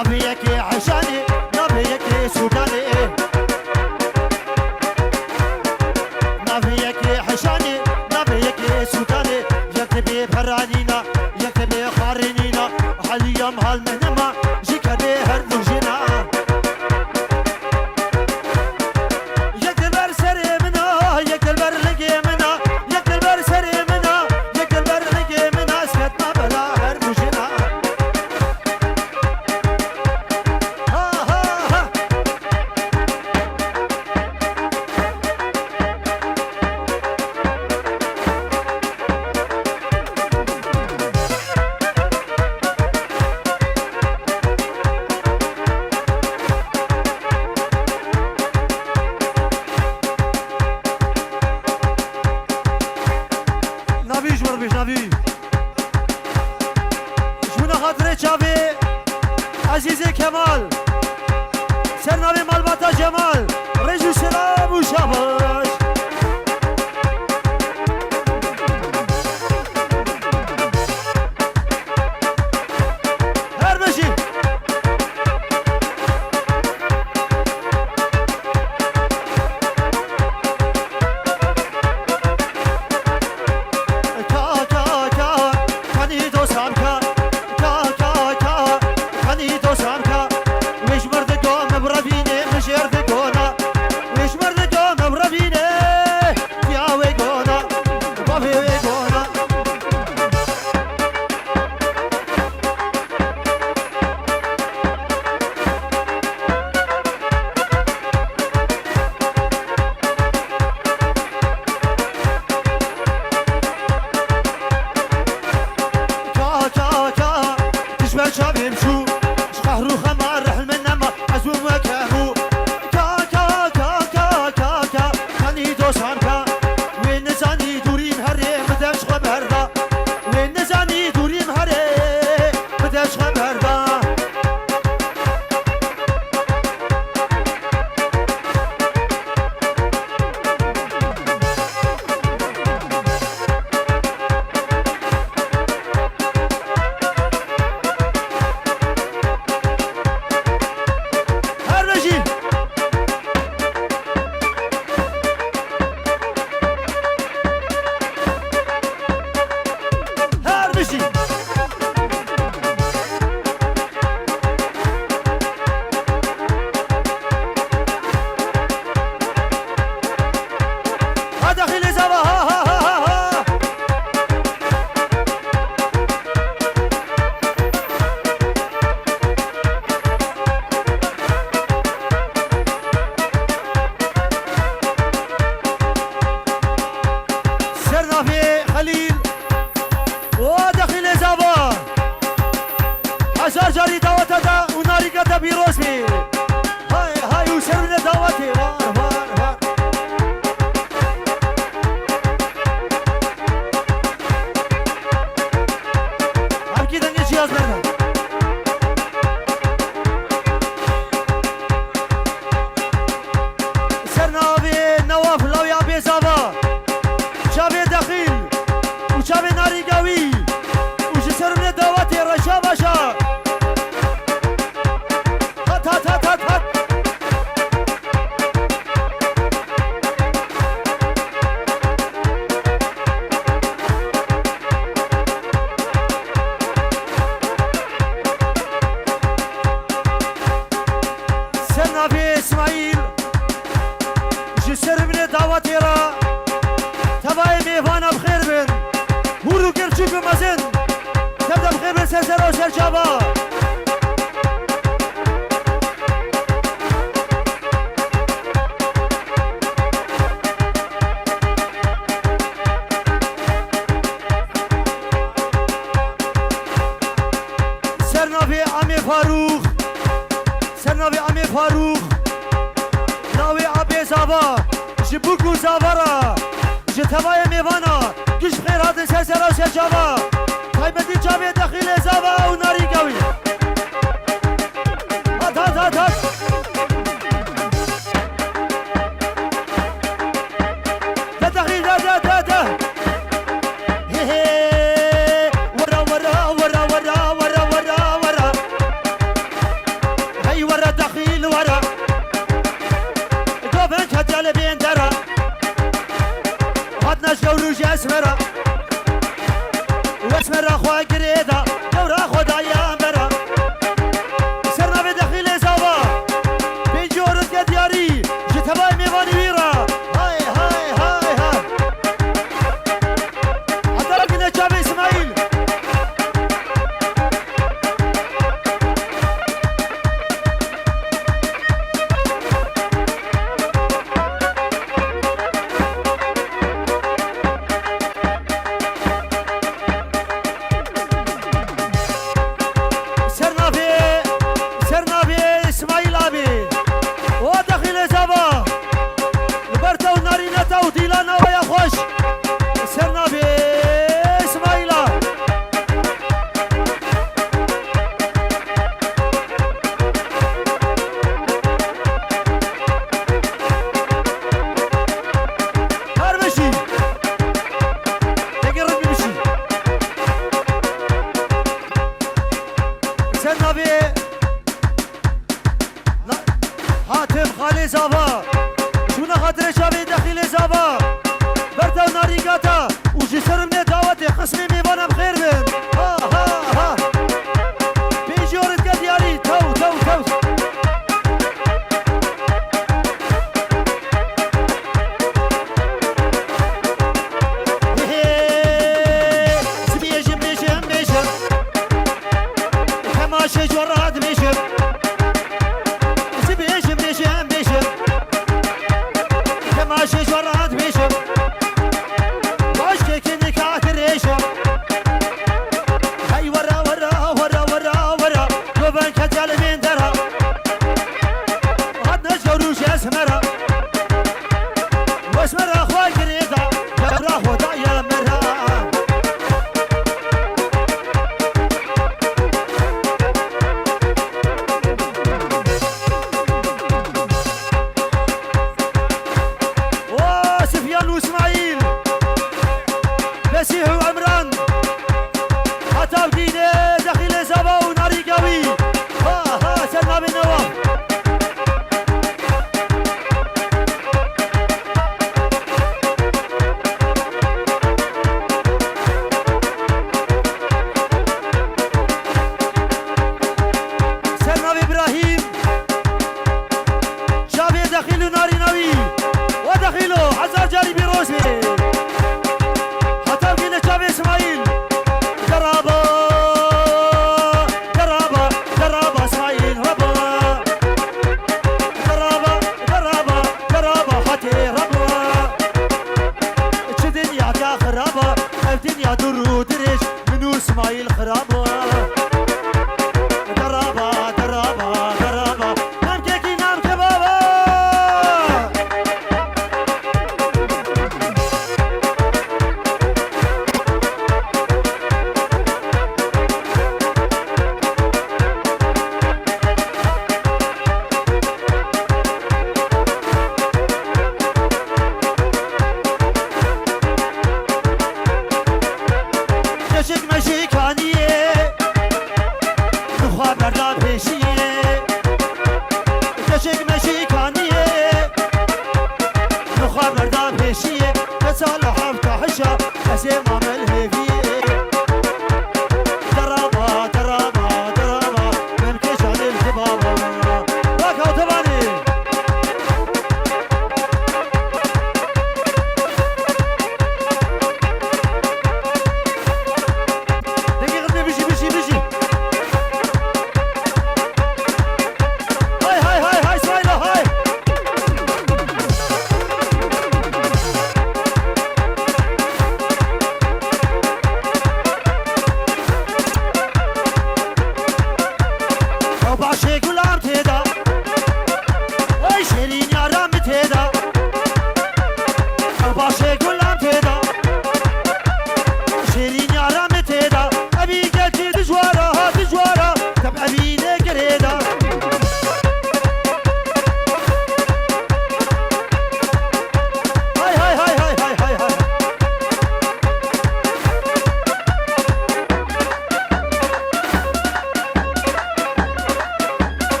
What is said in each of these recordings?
نبيك عشاني نبيك سوداني نبيك عشاني نبيك سوداني يكتبي برانينا يكتبي خارنينا حاليا هالمهنما جيكبي هرمجنا يكتبر سري منا يكتبر لقي منا يكتبر سري منا يكتبر لقي منا سكتنا بلا هرمجنا عزیزی کمال سرناوی مالباتا جمال رجو سلام و شاباش هر بشی کا کا کا کنی دو سام کا شابهم شو شقهرو خمار رحل من نما أزو مكانو كا كا كا كا كا كا كاني دوسان كا وين نزاني دوريم هري بداش خبردا وين نزاني دوريم هري بداش خبردا هزار جاری دعوت دا اوناری که تبی رسمی های های و سرون دعوتی وار وار وار هم کی دنگه چی از بردن سرناوی نواف لاویا بیزاوا چاوی دخیل و چاوی ناریگاوی و سرون دعوتی رشا باشا اسماعیل جسر من دعوتی را تبای میوان بخیر بن هورو کرچو بمزن تبدا بخیر بن سرسر و سرچابا سرناوی امی فاروق سرناوی امی فاروق ناوی عبی زاوا جبوکو زاورا جتوای میوانا گش خیر هاتن سرسر و سرچابا تایبتی چاوی دخیل زاوا و ناری گوی هات هات هات هات دخیل ده ده ده ده هی هی ورا ورا ورا ورا ورا ورا ورا سن نبي حاتم خالي زابا شونا خاطر شابي داخل زابا برتا وناريقاتا وجسر من دعوتي قسمي ميبانا بخير من ها ها ها بيجي ورد قد يالي تو تو تو شجرات بيشم بيشم بيشم بيشم كما شجرات بيشم باش كيكني كاتر يشم هاي ورا ورا ورا ورا ورا جوبان كتال من درا هاد نجروش اسمرا واسمرا اخوي قريدا جرا خدا يا مرا مسيح وعمران خطاب دينه داخل زبا وناري قوي ها ها سلمى بن نواف سلمى ابراهيم شابي داخل ناري نوي وداخله عزار جاري بيروسي اسماعيل جرابة جرابة جرابة اسماعيل هبا جرابة جرابة جرابة حتي ربا الدنيا تا خرابة الدنيا درو درش منو اسماعيل خرابة جرابة جرابة جرابة نام كيكي نام كبابا مشيك مشيكانية نخوة بردا بيشية مشيك مشيكانية نخوة بردا بيشية تصالح بتحشى أسيم عمل هيفية درابة درابة درابة ممكش عن الكبابة واكاو تباني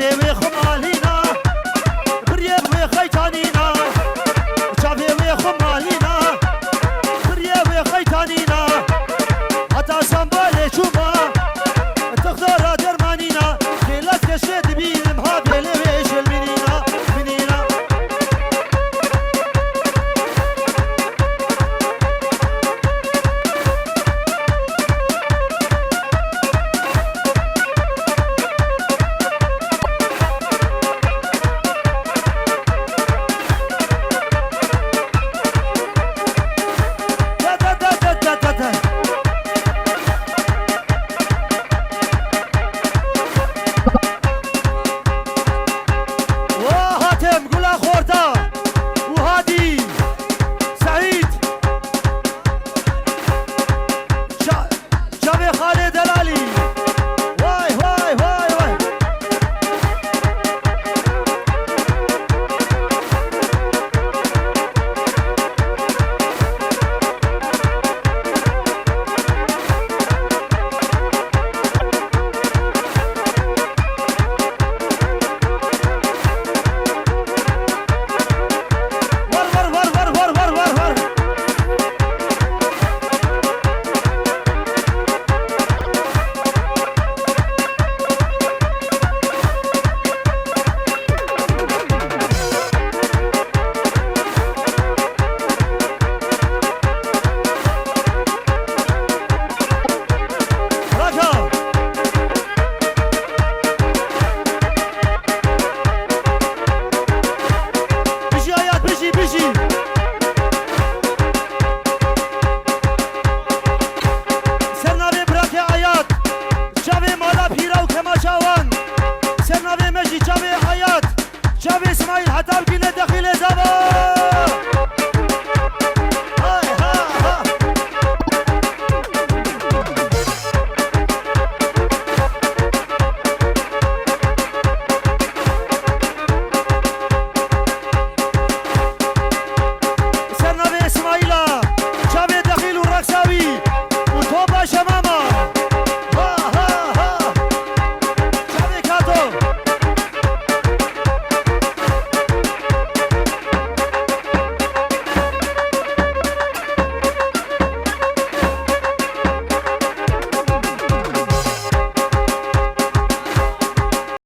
شبه خب